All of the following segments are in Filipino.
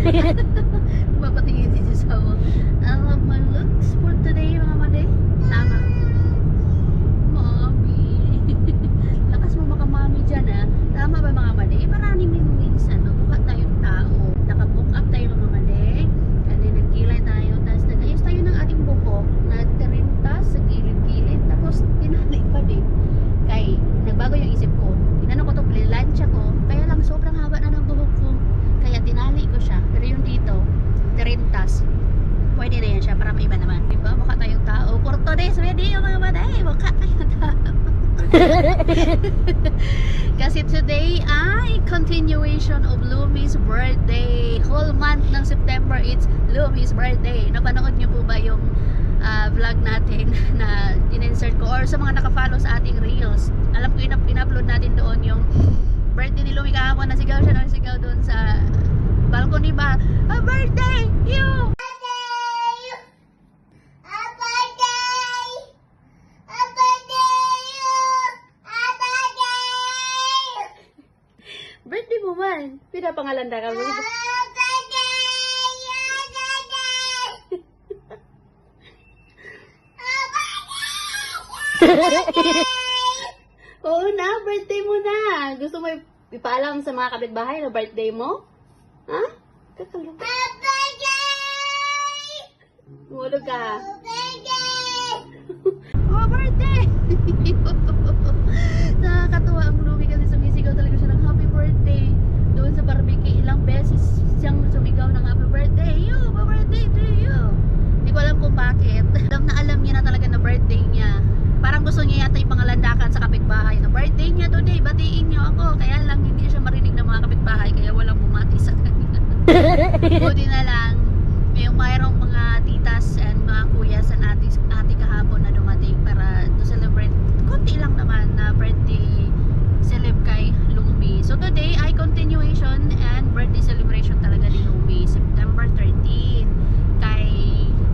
Papatingin si Sasawa. I love my looks for today, mga made. Tama. Mommy. Lakas mo baka mommy dyan, ha? Tama ba, mga made? Marami minsan. Magbuka tayong tao. Nakabook up tayo, mga made. And then, nagkilay tayo. Tapos, nag-ayos tayo ng ating buhok. Nagtirintas sa gilid-gilid. Tapos, tinali pa din. Kay, nagbago yung isip ko. Tinanong ko to, plalansya ko. Kaya lang, sobrang haba na ng buhok ko. Kaya, tinali ko siya. Pero yung dito, tirintas. Pwede na yan siya para may iba naman. Diba? Mukha tayong tao. For today's video, mga maday. Mukha tayong tao. Kasi today ay continuation of Lumi's birthday. Whole month ng September, it's Lumi's birthday. Napanood nyo po ba yung vlog natin na in-insert ko? Or sa mga nakafollow sa ating reels. Alam ko, in-upload natin doon yung birthday ni Lumi kahapon. Nasigaw siya, nasigaw doon sa balcony ba? A birthday! You! Birthday mo man. Pinapangalanda ka mo. Oo na, birthday mo na. Gusto mo ipaalam sa mga kapitbahay na birthday mo? Ha? Kakalong. Mulog ka. Oh, birthday! Nakakatuwa ang Lumi kasi sumisigaw talaga siya ng happy birthday. Doon sa barbecue, ilang beses siyang sumigaw ng happy birthday. You, happy birthday to you. Hindi ko alam kung bakit. Alam niya na talaga na birthday niya. Parang gusto niya yata ipangalandakan sa kapitbahay na birthday niya today, batiin niyo ako. Kaya lang hindi siya marinig ng mga kapitbahay, kaya walang bumati sa kanya. Buti na lang, yung mayroong mga titas and mga kuya sa ate kahapon na dumating para to celebrate konti lang naman na birthday celeb kay Lumi. So today ay continuation and birthday celebration talaga ni Lumi. September 13 kay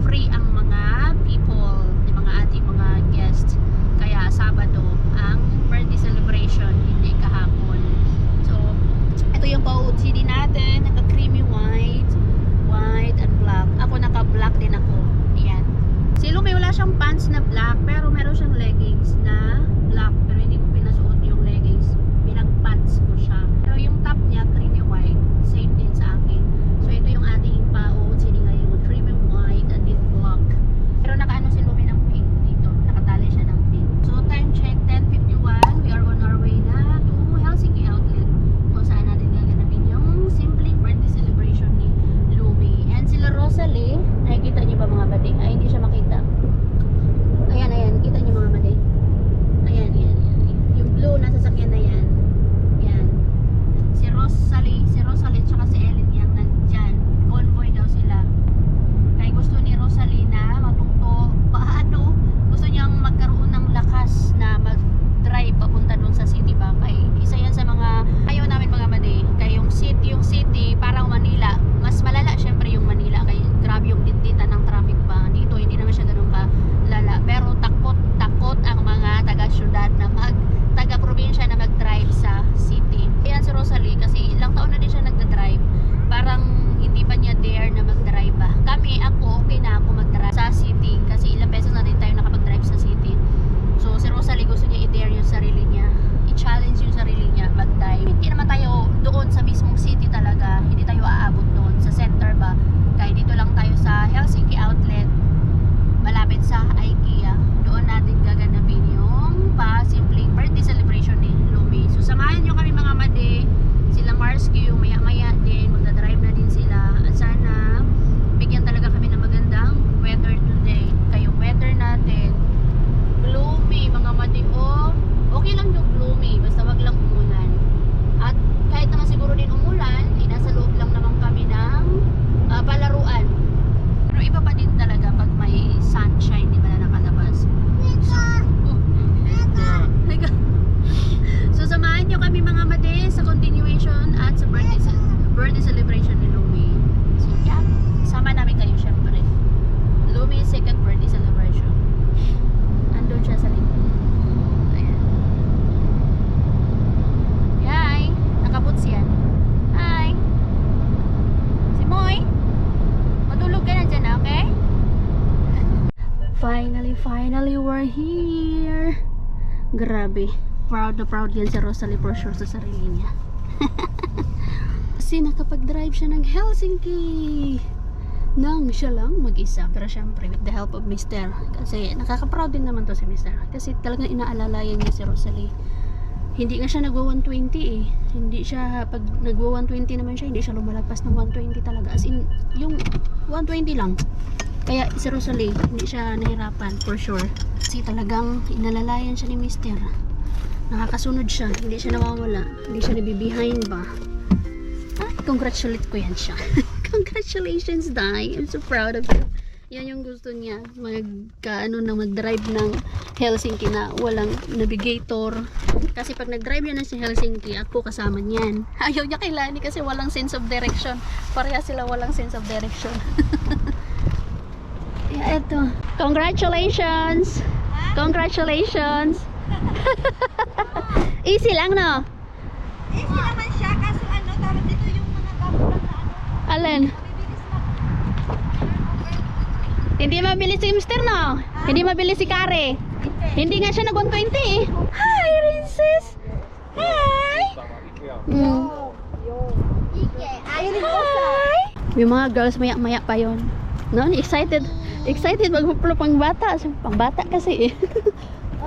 free ang mga people, yung mga ating mga guests. Kaya Sabado ang birthday celebration, hindi kahapon. So ito yung pa-OOTD natin, naka creamy white and black. Ako naka-black din ako. Ayan. Si Lumi wala siyang pants na black, pero meron siyang leggings na black. Pero hindi ko pinasuot yung leggings. Pinag-pants ko siya. Pero yung top niya, creamy white. Same din sa akin. So ito yung ating pa-OOTD ngayon. Creamy white and then black. Pero nakaano si Lumi ng pink dito. Nakatali siya ng pink. So time check, 10:51. We are on our way na to Helsinki Outlet. Kung saan natin gaganapin yung simpleng birthday celebration ni Lumi. And sila Rosalie, nakikita niyo ba mga bading? Ay, hindi siya makita. Ayan. Kita niyo mga bading? Ayan. Yung blue na sasakyan na yan. Yan. Si Rosalie, tsaka si Ellen yang nandyan. Convoy daw sila. Kaya gusto ni Rosalie na matuto. Paano? Gusto niyang magkaroon ng lakas na mag-drive papunta doon sa city ba? Kaya isa yan sa mga ayaw namin mga madi. Kaya yung city parang Manila. Mas malala syempre yung Manila. Kaya grabe yung dinditan ng traffic ba. Dito hindi naman siya ganun kalala. Pero takot ang mga taga-syudad na taga-probinsya na mag-drive sa city. Ayan si Rosalie kasi ilang taon na din siya nagda-drive. Parang hindi pa niya dare na mag-drive ba. Ako, okay na ako mag-drive sa city. Kasi ilang beses na din tayo nakapag-drive sa city. So si Rosalie gusto niya i-dare yung sarili niya. I-challenge yung sarili niya mag-dive. Hindi naman tayo doon sa mismong city talaga. Hindi tayo aabot doon sa center ba. Kaya dito lang tayo sa Helsinki Outlet. Malapit sa IKEA. Doon natin gaganapin yung simpleng birthday celebration ni Lumi. So samahan nyo kami mga made. Sila Marsky, maya-maya din. Magdadrive na din sila. At sana bigyan talaga kami ng magandang weather today. Kayong weather natin gloomy mga made. Okay lang yung gloomy. Basta wag lang umulan. At kahit naman siguro din umulan, nasa loob lang naman kami ng palaruan. Pero iba pa Finally, we're here. Grabe. Proud na proud yan si Rosalie for sure sa sarili niya. Kasi nakapag-drive siya ng Helsinki. Nang siya lang mag-isa. Pero syempre, with the help of Mr. Kasi nakaka-proud din naman to si Mr. Kasi talagang inaalalayan niya si Rosalie. Hindi nga siya nagwa 120 eh. Hindi siya, pag nagwa 120 naman siya, hindi siya lumalagpas ng 120 talaga. As in, yung 120 lang. Kaya si Rosalie, hindi siya nahirapan for sure. Kasi talagang inalalayan siya ni Mr. Nakakasunod siya, hindi siya nawawala. Hindi siya nabibehind ba. Ah, congratulate ko yan siya. Congratulations, Dai. I'm so proud of you. Yan yung gusto niya, mag-drive ng Helsinki na walang navigator. Kasi pag nag-drive yan sa Helsinki, ako kasama niyan. Ayaw niya kay Lani kasi walang sense of direction. Pareha sila walang sense of direction. Yeah, eto. Congratulations! Congratulations! Easy lang, no? Easy naman siya, kaso ano, tawag dito yung mga bago na ano. Alin? Hindi mabilis si Mr. no? Hindi mabilis si Kare. Hindi nga siya nag 120 eh. Hi, Princess! Hi! Hi! Yung mga girls maya-maya pa yon. No, excited. Excited magpupulo pang bata. Pang bata kasi eh.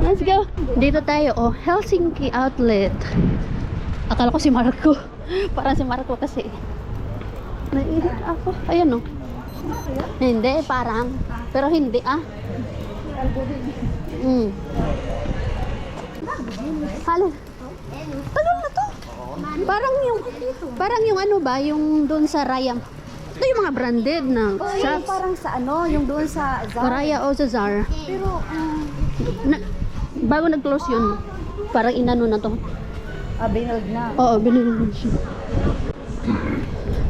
Let's go. Dito tayo, oh, Helsinki Outlet. Akala ko si Marco. Parang si Marco kasi. Naiiyak ako. Ayan, oh. Hindi, parang. Pero hindi, ah. Halin. Tagal na to. Parang yung ano ba, yung doon sa Raya. Ito yung mga branded na shops. Parang sa ano, yung doon sa Raya o sa Zara. Pero, Bago nag-close yun, parang inano na to. binag na. Oo, binili siya.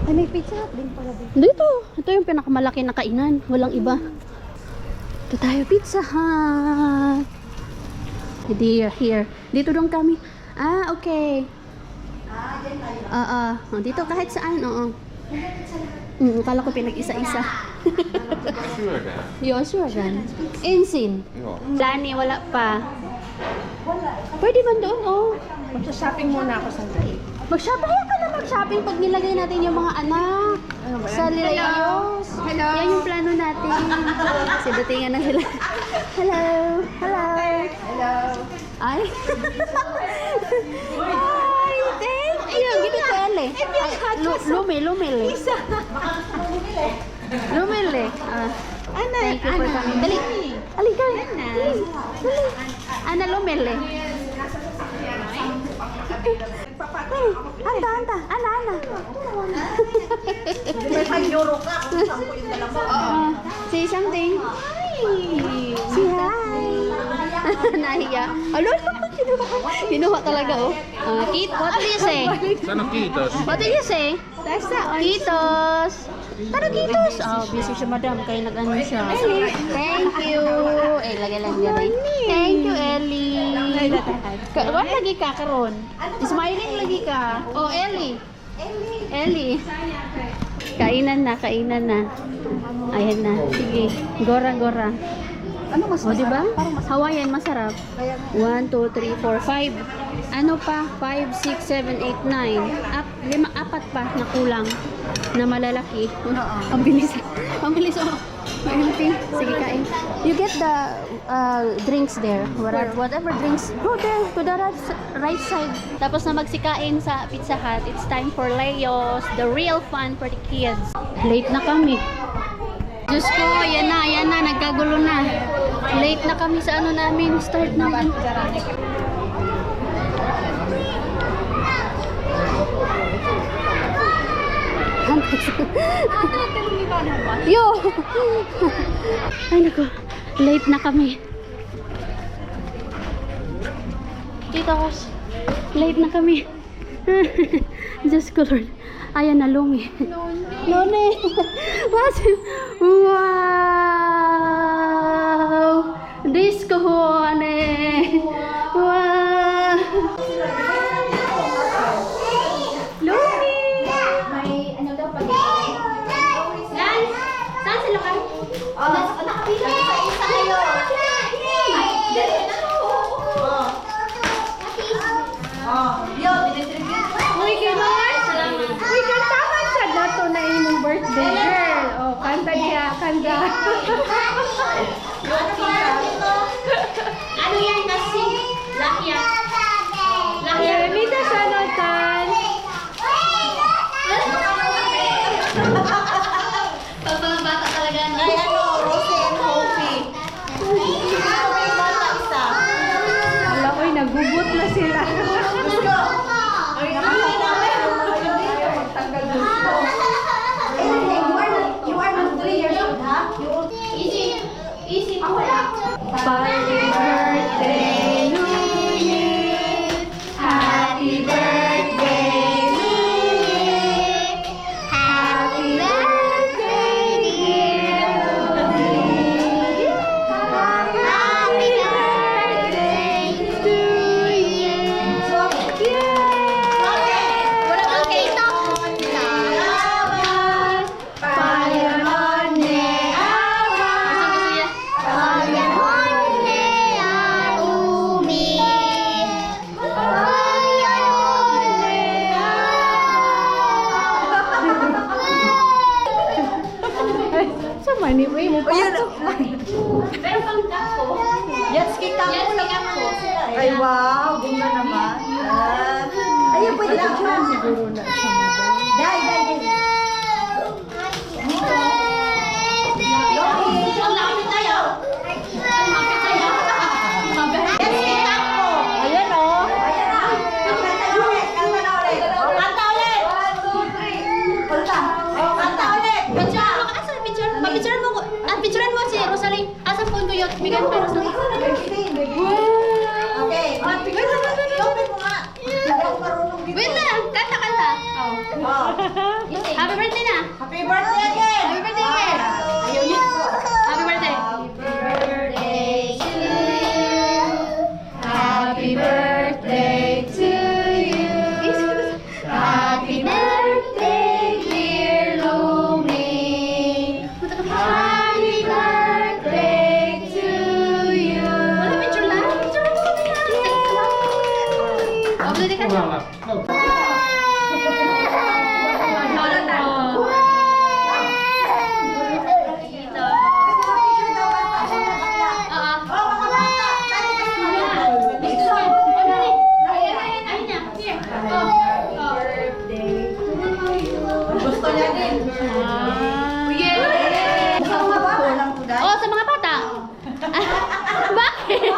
Ay, may pizza hut din pala dito. Dito, ito yung pinakamalaki na kainan. Walang iba. Ito tayo, Pizza Hut. Here. Dito dong kami. Ah, okay. Dito kahit saan, oo. Akala ko pinag-isa-isa. Sure gan. Ensign. Lani, wala pa. Pwede man doon, oh. Magsa-shopping muna ako sandali. Mag-shopping ka na mag-shopping pag nilagay natin yung mga anak sa Lilayos. Hello. Yan yung plano natin. Kasi datingan na sila. Hello. Hello. Hello. Ay. Ay, thank you. Give it to Elle. Lumili. Lumili. Thank you for coming. Dali. Alika. Dali. Ana, lumili. Anta. Ana. May pang-euro ka. Kung saan ko yung dala mo. Say something. Say hi. Nahiya. Alo, kinuha talaga, oh. What do you say? Sana kitos. What do you say? Kitos. Tara, kitos. Oh, busy siya, madam. Kaya nag-ano siya. Thank you. Lagay lang yan. Thank you, Ellie. What lagi ka karon? Smiling lagi ka. Oh, Ellie. Ellie. Kainan na. Ayan na. Sige. Gora. Ano mas O, diba? Hawaiian, masarap. 1, 2, 3, 4, 5. Ano pa? 5, 6, 7, 8, 9. 4 pa na kulang. Na malalaki. Ang bilis. Ang bilis, oh. Anything? Sige, kain. You get the drinks there. Whatever drinks. Go there. To the right side. Tapos na magsikain sa Pizza Hut. It's time for Leos. The real fun for the kids. Late na kami. Diyos ko, yan na, nagkagulo na. Late na kami sa ano namin, start naman. Yo! Ay naku, late na kami. Tita Ros, late na kami. Diyos ko Lord. Ayan na, Lumi. Lumi! Wow! Disco honey! Wow! Lumi! May ano daw pag Lan! Saan sila kayo? Nakapila sa isa kayo! Pag mga bata talaga, no? Ay, Rose and coffee. Ako yung bata isa. Wala ko, nagugot na sila. Let's go. Nakakita namin. Magtanggal gusto. You are not 3 years old, ha? Easy. Easy. Happy birthday to you. Happy birthday to you. Happy birthday, dear Lucy. Happy birthday to you. Wala kang cake to. Salamat. Payaman ni Gusto niya. Sama ni Ray mo pasok. Pero pang dako. Yes, kika Yes, mo. kika mo. Ay, wow. Bunga naman. Ayun, pwede lang siya. Siguro na sa madam. Dai. Ang lapit tayo. Ang lapit tayo. Yes, kika mo. Ayan o. Ayan na. Kanta na ulit. Kanta ulit. 1, 2, 3. Kulta. Kanta ulit. Picture. Asan picture? Pa-picturean mo ko. Picturean mo si Rosalie. Asan phone ko yun? Bigyan pa Rosalie. Okay. I-open mo nga. Hindi ako marunong dito. Wait lang. Kanta. Oh. Oh. Happy birthday na. Happy birthday again. Happy birthday again. Ayaw niya. Happy birthday. Happy birthday to you. Happy birthday, dear Lumi. Happy birthday to you. Wala picture lang. Picture mo. Oh, pwede ka. Gusto niya din. Oh, sa mga bata. Bakit?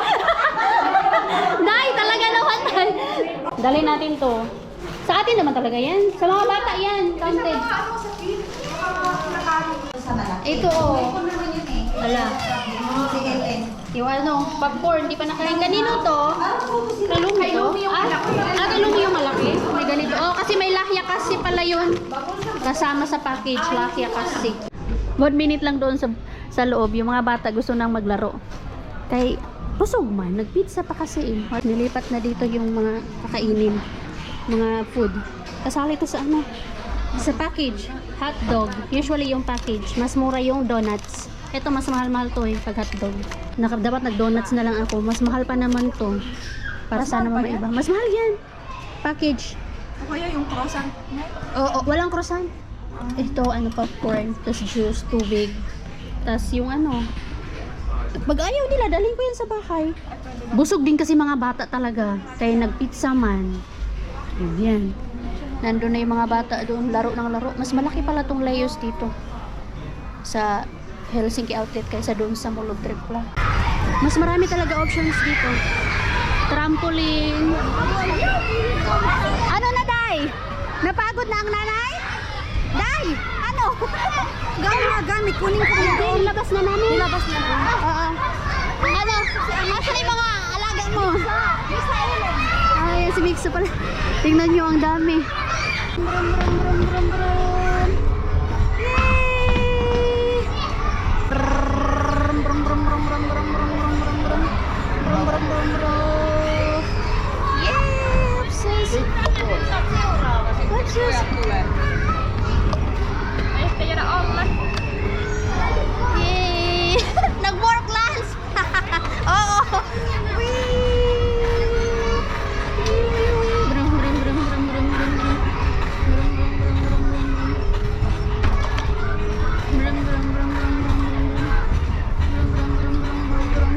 Day, talaga naman tay. Dali natin to. Sa atin naman talaga yan. Sa mga bata yan. Counted. Ito oh. Ala. Sige, Len. Yung ano, popcorn, di pa nakain. Kanino to? Kalumi to? Kalumi yung malaki. May ganito. Oh, kasi may lahya kasi pala yun. Kasama sa package, lahya kasi. 1 minute lang doon sa loob. Yung mga bata gusto nang maglaro. Kay, busog man. Nagpizza pa kasi eh. Nilipat na dito yung mga kakainin. Mga food. Kasali to sa ano? Sa package. Hot dog. Usually yung package. Mas mura yung donuts. Ito mas mahal-mahal to eh, pag hotdog. Dapat nag-donuts na lang ako. Mas mahal pa naman to. Para sana naman iba. Mas mahal yan. Package. O kaya yung croissant. Oo, walang croissant. Ito, ano, popcorn. Tapos juice, tubig. Tapos yung ano. Pag ayaw nila, dalhin ko yan sa bahay. Busog din kasi mga bata talaga. Kaya nag-pizza man. Yan. Nandun na yung mga bata doon. Laro ng laro. Mas malaki pala tong layos dito. Sa Helsinki Outlet kaysa doon sa Mall of Tripla. Mas marami talaga options dito. Trampoline. Ano na, Day? Napagod na ang nanay? Day! Ano? Gami, kunin ko na. Hindi, labas na namin. Labas na namin. Oo. Ano? Nasaan yung mga alaga mo? Ay, si Mixo pala. Tingnan nyo, ang dami. Brum, brum, brum, brum, brum. Yay! Brum, brum, brum, brum, brum, brum, brum, brum, brum, brum. Brum, brum, brum, brum. Yay! Upsis. Upsis. Yay! Nag-work lunch! Oo! Brum, brum, brum, brum, brum, brum, brum. Brum, brum, brum, brum, brum, brum, brum.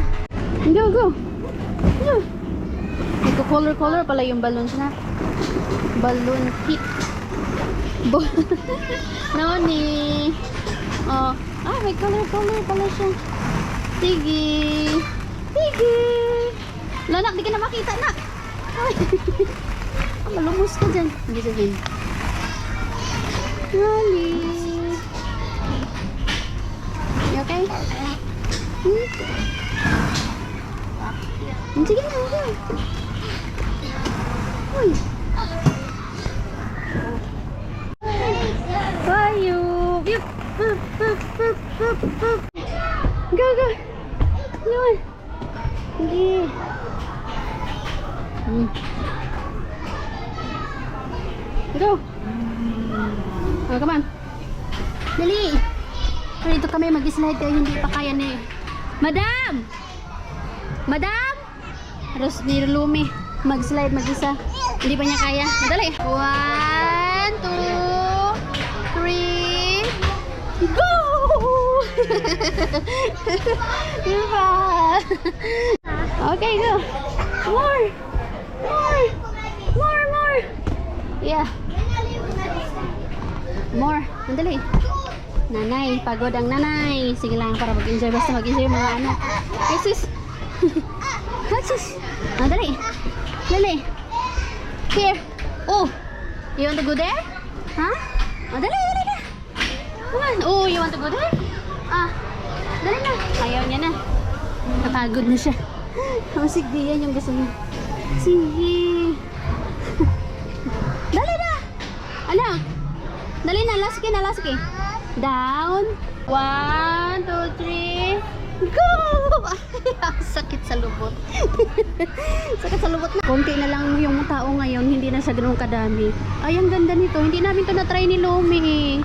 Go, go! Go! Nagko-color-color pala yung balloons na. Balloon pit. Noni. Oh, may color pala siya. Sige. Sige. Lanak, di ka na makita, nak. Ay. Malumos ka dyan. Hindi sabihin. Noni. You okay? Sige na, okay. Uy. Bayo. Yup. Pup, pup, pup, pup, pup. Go, go. Yun. Sige. Go. Oh, come on. Dali. Dito kami mag-slide kaya hindi pa kaya ni Madam! Madam! Harus ni Lumi mag-slide mag-isa. Hindi pa niya kaya. Madali. 1, 2, 3. Go! Diba? Okay, go. More. More. More, more. Yeah. More. Madali. Nanay, pagod ang nanay. Sige lang para mag-enjoy. Basta mag-enjoy mga ano. Hey sis. Hi sis. Dali. Dali. Here. Oh. You want to go there? Huh? Dali, dali na. Come on. Oh, you want to go there? Dali na. Ayaw niya na. Napagod na siya. Sige, yan yung gusto niya. Sige. Dali na. Ano? Dali na. Last key na, last key. Down. 1, 2, 3. Go! Sakit sa lubot. Sakit sa lubot na. Konti na lang yung tao ngayon. Hindi na siya ganun kadami. Ay, ang ganda nito. Hindi namin to na-try ni Lomi.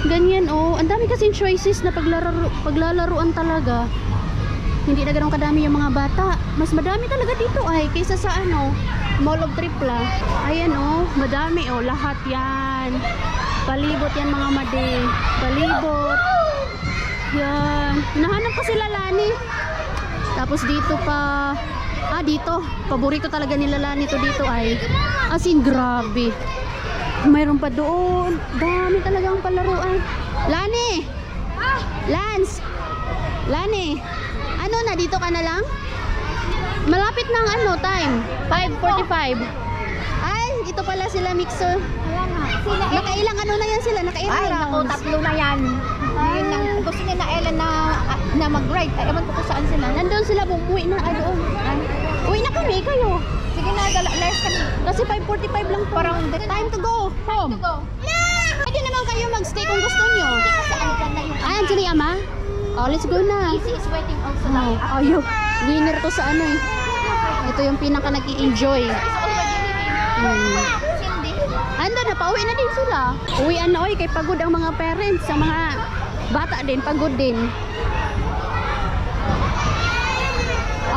Ganyan, oh. Ang dami kasing choices na paglalaruan talaga. Hindi na ganun kadami yung mga bata. Mas madami talaga dito ay kaysa sa ano, Mall of Tripla. Ayan, oh. Madami, oh. Lahat yan. Palibot yan mga made. Palibot. Yan. Nahanap ko sila Lani. Tapos dito pa. Dito. Paborito talaga nila Lani to dito ay. As in, grabe. Mayroon pa doon. Dami talagang palaruan. Lani! Lance! Lani! Ano na? Dito ka na lang? Malapit ng ano time? 5:45. Ay, ito pala sila mixer. Nakailang ano na yan sila? Nakailang rounds? Tatlo na yan. Yun lang. Gusto nila Ellen na mag-ride. Ay, ewan ko kung saan sila. Nandun sila, bumuwi na. Doon. Uwi na kami, kayo. Sige na, last kami. Kasi 5:45 lang to. Parang time to go home. Pwede naman kayo mag-stay kung gusto nyo. Saan ka na yung Andiyan ni Ama? Oh, let's go na. Easy is waiting also Oh, lang. ayaw. Winner to sa ano eh. Ito yung pinaka nag-i-enjoy. Cindy. Ando na, pauwi na din sila. Uwian na, oy, kay pagod ang mga parents. Sa mga bata din, pagod din.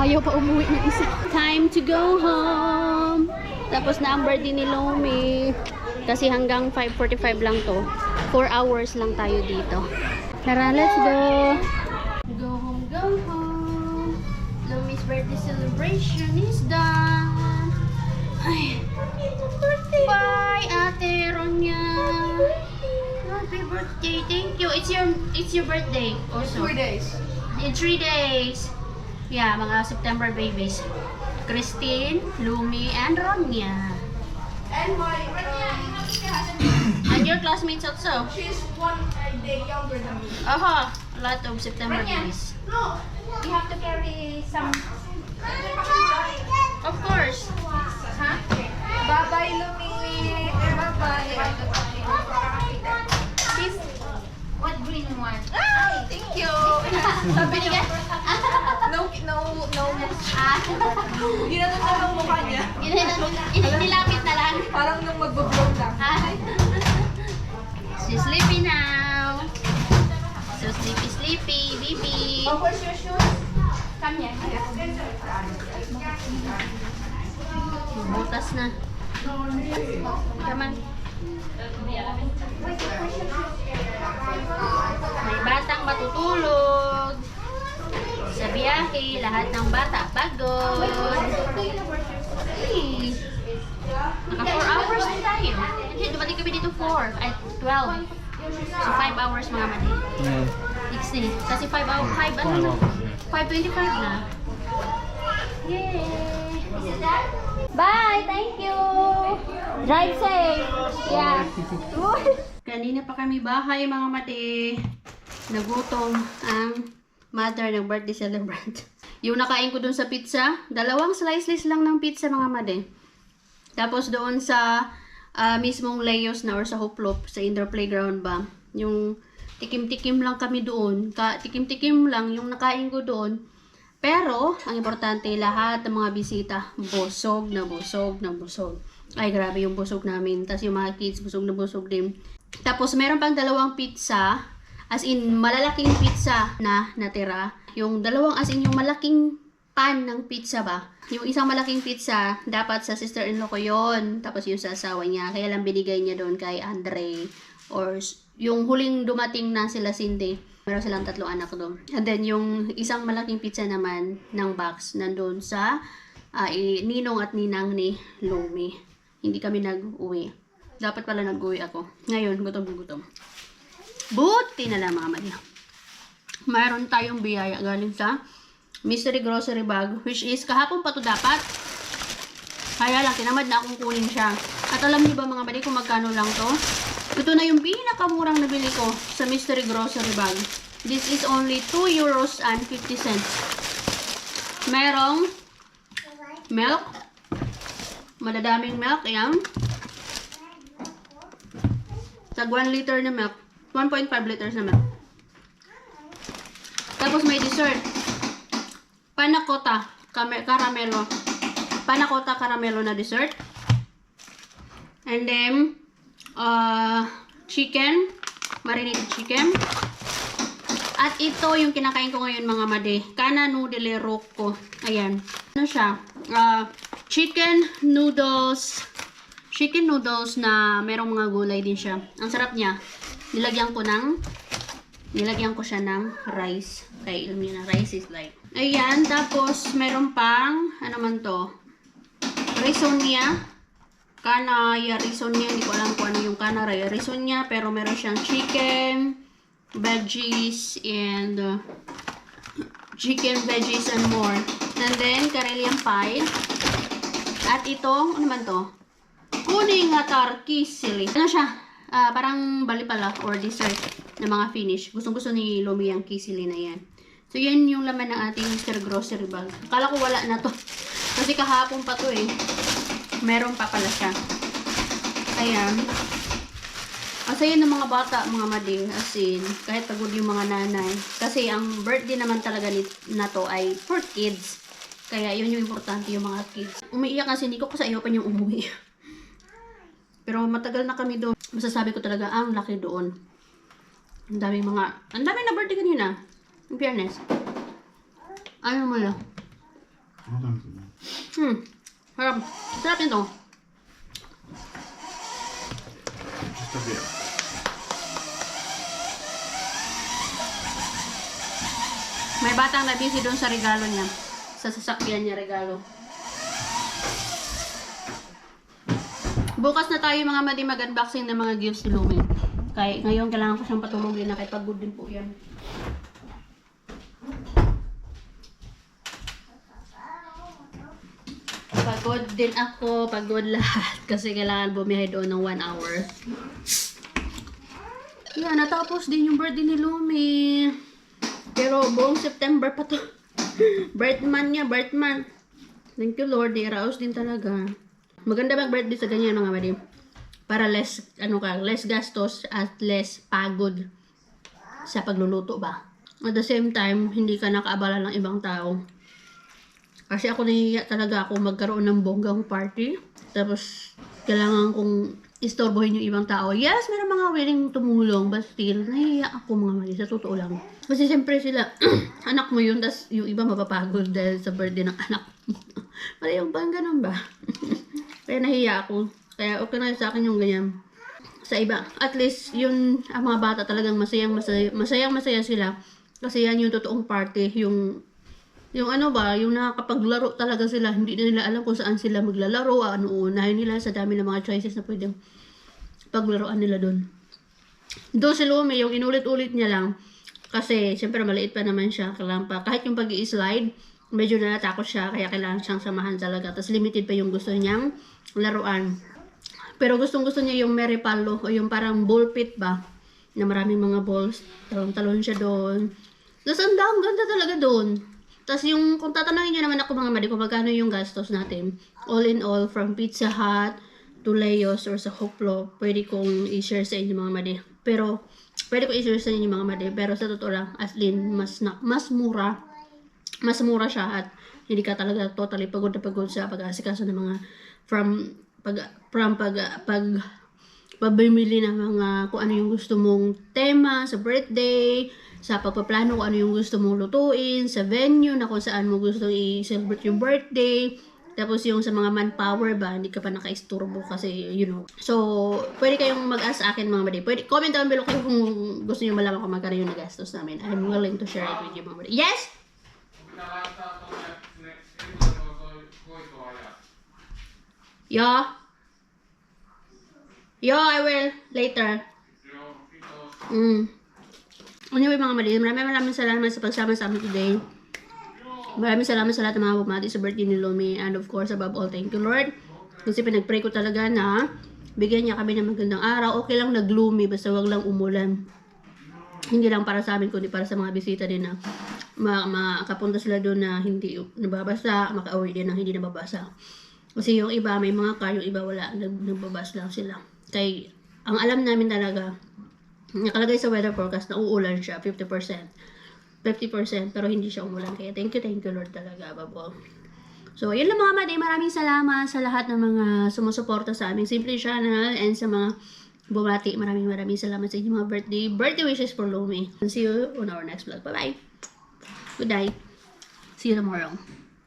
Ayaw pa umuwi ng isa. Time to go home. Tapos na ang birthday ni Lomi. Kasi hanggang 5:45 lang to. 4 hours lang tayo dito. Tara, let's go. Go home, go home. Lomi's birthday celebration is done. Ay, birthday. Bye, Ate Ronya. Happy birthday. Thank you. It's your birthday also. 3 days. In 3 days. Yeah, mga September babies. Christine, Lumi, and Ronya. And my And your classmates also. she's 1 day younger than me. A lot of September babies. No, you have to carry some. Of course. Huh? Bye-bye, Lumi. Bye-bye. This, what green one? Ah, thank you. Sabi niya, no. Ginanong na ang mukha niya. Nilapit na lang. Parang nung magbo-blow lang. She's sleepy now. So sleepy, baby. Oh, where's your shoes? Come here. Butas na. Come on. May batang matutulog. Sa biyahe, lahat ng bata pagod. Hey. Naka 4 hours na tayo. Hindi, dumating kami dito 4. At 12. So 5 hours mga mali. Yeah. 60. Kasi 5 hours, 5 ano na? 5:25 na. Yay! Bye! Thank you! Drive safe! Yeah. Kanina pa kami bahay mga mati. Nagutom ang mother ng birthday celebrant. Yung nakain ko dun sa pizza, 2 slices lang ng pizza mga mati. Tapos doon sa mismong Leos na or sa Hoplop, sa indoor playground ba, yung tikim-tikim lang kami doon. Tikim-tikim lang yung nakain ko doon. Pero, ang importante, lahat ng mga bisita, busog na busog na busog. Ay, grabe yung busog namin. Tapos yung mga kids, busog na busog din. Tapos, meron pang 2 pizza. As in, malalaking pizza na natira. Yung 2, as in, yung malaking pan ng pizza ba. Yung isang malaking pizza, dapat sa sister-in-law ko yon. Tapos yung sa asawa niya. Kaya lang binigay niya doon kay Andre. Or yung huling dumating na sila Cindy. Meron silang 3 anak doon. And then, yung isang malaking pizza naman ng box nandun sa ninong at ninang ni Lumi. Hindi kami nag-uwi. Dapat pala nag-uwi ako. Ngayon, gutom na gutom. Buti na lang mga madya. Mayroon tayong biyaya galing sa mystery grocery bag. Which is, kahapon pa to dapat. Kaya lang, tinamad na akong kunin siya. At alam niyo ba mga madya kung magkano lang to? Ito na yung pinakamurang nabili ko sa mystery grocery bag. This is only 2 euros and 50 cents. Merong milk. Madadaming milk. Ayan. Tag 1 liter na milk. 1.5 liters na milk. Tapos may dessert. Panakota. Caramelo. Panakota caramelo na dessert. And then, chicken, marinated chicken. At ito yung kinakain ko ngayon mga made. Kana noodle rocco. Ayan. Ano siya? Chicken noodles. Chicken noodles na merong mga gulay din siya. Ang sarap niya. Nilagyan ko siya ng rice. Okay, alam niyo na, rice is like. Ayan, tapos meron pang, ano man to? Risonia. Kanaya risonia, hindi ko alam kung ano yung kanaya risonia, pero meron siyang chicken, veggies, and chicken, veggies, and more. And then, Karelian pie. At ito, ano man to? Kuning atar kisili. Ano siya? Parang balipala or dessert na mga finish. Gustong-gusto ni Lumi ang kisili na yan. So, yan yung laman ng ating Mr. Grocery bag. Akala ko wala na to. Kasi kahapon pa to eh. Meron pa pala siya. Ayan. Asaya ng mga bata, mga mading. As in, kahit pagod yung mga nanay. Kasi ang birthday naman talaga na to ay for kids. Kaya yun yung importante, yung mga kids. Umiiyak kasi Nico kasi ayaw pa niyang umuwi. Pero matagal na kami doon. Masasabi ko talaga, ang laki doon. Ang daming na birthday kanina. In fairness. Ano mo lang? Sarap. Sarap nito. Just a bit. May batang na busy doon sa regalo niya. Sa sasakyan niya regalo. Bukas na tayo mga madi mag-unboxing ng mga gifts ni Lumi. Kaya ngayon kailangan ko siyang patulogin na kahit pagod din po yan. Pagod din ako, pagod lahat. Kasi kailangan bumiyahe doon ng 1 hour. Yan, natapos din yung birthday ni Lumi. Pero buong September pa to. Birth month niya, birth month. Thank you Lord, iraos din talaga. Maganda mag-birthday sa ganyan mga madi. Para less, less gastos at less pagod sa pagluluto ba. At the same time, hindi ka nakaabala ng ibang tao. Kasi ako nahihiya talaga ako magkaroon ng bonggang party. Tapos, kailangan kong istorbohin yung ibang tao. Yes, meron mga willing tumulong. But still, nahihiya ako mga mali. Sa totoo lang. Kasi siyempre sila, anak mo yun. Tapos yung iba mapapagod dahil sa birthday ng anak mo. Parang bang ganun ba? Kaya nahihiya ako. Kaya okay na sa akin yung ganyan. Sa iba. At least, yun, ang mga bata talagang masayang-masaya sila. Kasi yan yung totoong party. Yung yung nakakapaglaro talaga sila. Hindi na nila alam kung saan sila maglalaro. Unahin nila sa dami ng mga choices na pwedeng paglaruan nila doon. Doon si Lumi, yung inulit-ulit niya lang. Kasi, siyempre, maliit pa naman siya. Kailangan pa, kahit yung pag-i-slide, medyo natatakot siya. Kaya kailangan siyang samahan talaga. Tapos, limited pa yung gusto niyang laruan. Pero gustong-gusto niya yung Mary Palo o yung parang ball pit ba? Na maraming mga balls. Talon-talon siya doon. Tapos, ang ganda talaga doon. Tapos, yung, kung tatanungin niyo naman ako mga madi, kung magkano yung gastos natin, all in all, from Pizza Hut to Leo's or sa Hoplo, pwede kong i-share sa inyo mga madi. Pero, pwede ko i-share sa inyo mga madi. Pero sa totoo lang, as in, mas mura siya at hindi ka talaga totally pagod na pagod sa pag-aasikaso ng mga pagbibili ng mga kung ano yung gusto mong tema sa birthday, sa pagpaplano kung ano yung gusto mong lutuin, sa venue na kung saan mo gusto i-celebrate yung birthday. Tapos yung sa mga manpower ba, hindi ka pa naka-isturbo kasi, you know. So, pwede kayong mag-ask sa akin mga madi. Pwede, comment down below kayo kung gusto nyo malaman kung magkano yung nagastos namin. I'm willing to share it with you mga madi. Yes! Yeah. I will. Later. Anyway mga madi, maraming salamat sa pagsama sa amin today. Maraming salamat sa lahat ng mga bumati sa birthday ni Lumi. And of course, above all, thank you Lord. Kasi pinag-pray ko talaga na bigyan niya kami ng magandang araw. Okay lang nag-gloomy, basta wag lang umulan. Hindi lang para sa amin, kundi para sa mga bisita din na makapunta sila doon na hindi nababasa, makauwi din na hindi nababasa. Kasi yung iba, may mga car, yung iba wala, nagbabas lang sila. Kaya, ang alam namin talaga, nakalagay sa weather forecast na uulan siya, 50%, pero hindi siya umulan. Kaya thank you Lord talaga, above. So, yun lang mga madi. Maraming salamat sa lahat ng mga sumusuporta sa aming Simple Channel and sa mga bumati. Maraming salamat sa inyong mga birthday wishes for Lumi. And see you on our next vlog. Bye-bye. Good night. See you tomorrow.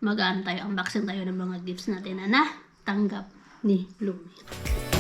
Mag-aantay, unboxing tayo ng mga gifts natin na natanggap ni Lumi.